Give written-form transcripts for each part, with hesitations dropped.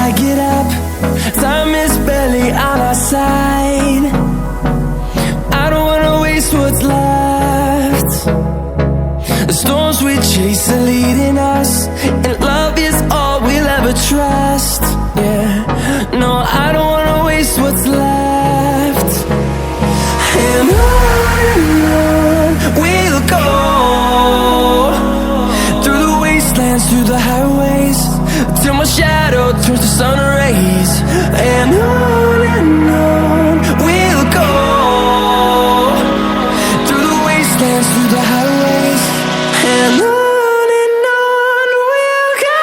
I get up. Time is barely on our side. I don't wanna waste what's left. The storms we chase are leading us, and love is all we'll ever trust. Yeah, no, I don't wanna waste what's left. And on we'll go, through the wastelands, through the highways, till my shadow turns to sun rays. And on we'll go, through the wastelands, through the highways, and on we'll go.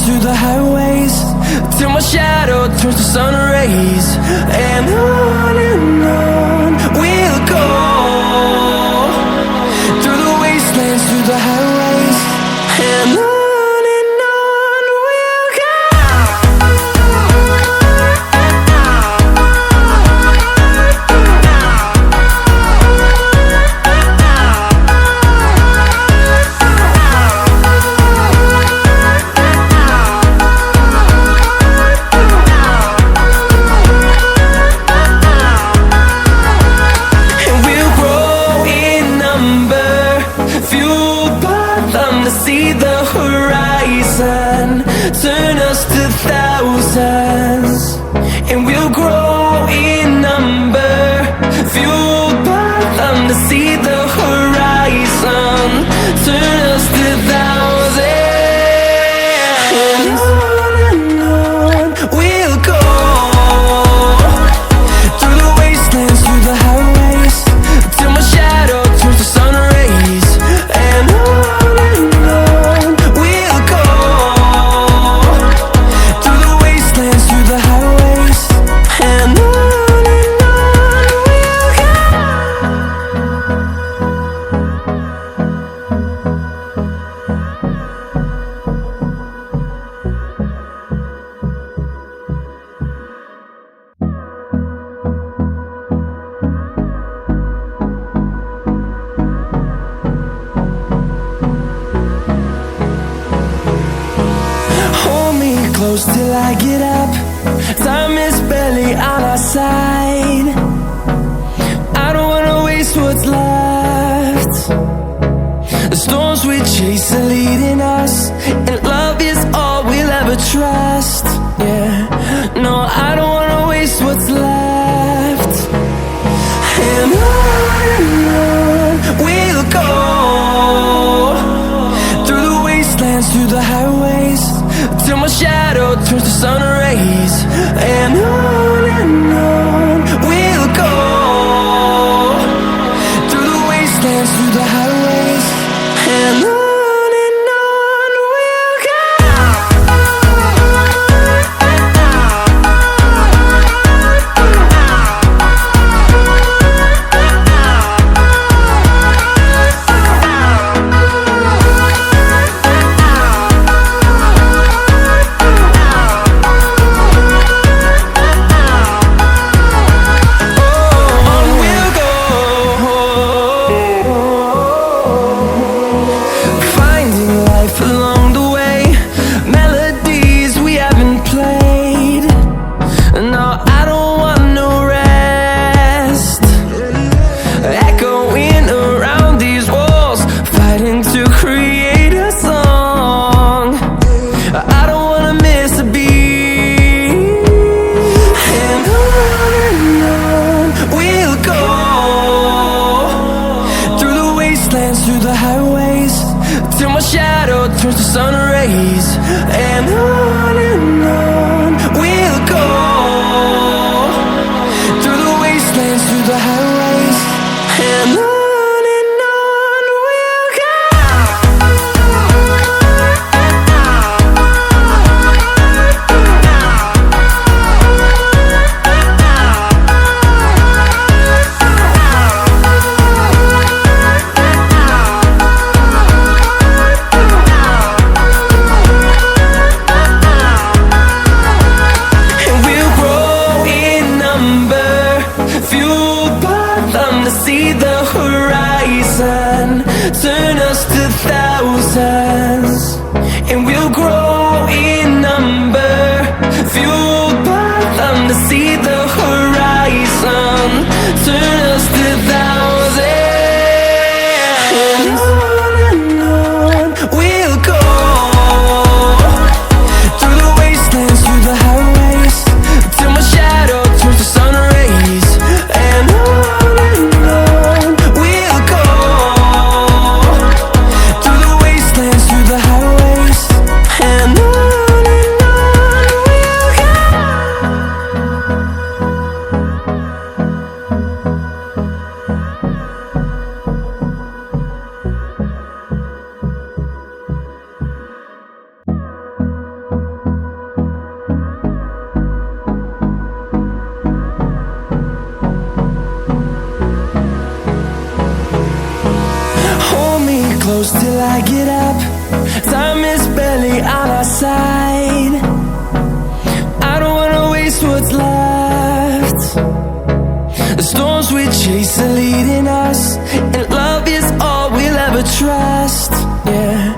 Through the highways, till my shadow turns to sun rays. And on we'll go, through the wastelands, through the highways, and on we'll go. See the horizon, turn us to thousands, and we'll grow in number, fueled by them. To see the horizon, turn us to thousands, and on we'll go, through the wastelands, through the highways, till my shadow turns to sun rays. And close till I get up. Time is barely on our side. I don't wanna waste what's left. The storms we chase are leading us, and love is all we'll ever trust. Yeah, no, I don't wanna waste what's left. And on we'll go, through the wastelands, through the highways, till my shadow turns to sun rays. And on we'll go, through the wastelands, through the highways, and on we'll go. On we'll go, wastelands, through the highways, till my shadow turns to sun rays. And on we'll go, through the wastelands, through the highways, and on we'll go. See the horizon, turn us to thousands, and we'll grow in number, fueled by them to see the horizon, turn us to thousands, and on we'll go, through the wastelands, through the highways, till my shadow turns to sun rays, and on close till I get up. Time is barely on our side. I don't wanna waste what's left. The storms we chase are leading us, and love is all we'll ever trust. Yeah,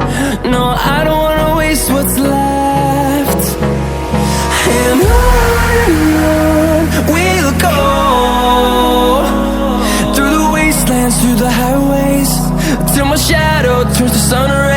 no, I don't wanna waste what's left. And on we'll go, through the wastelands, through the highways, till my shadow turns to sun rays.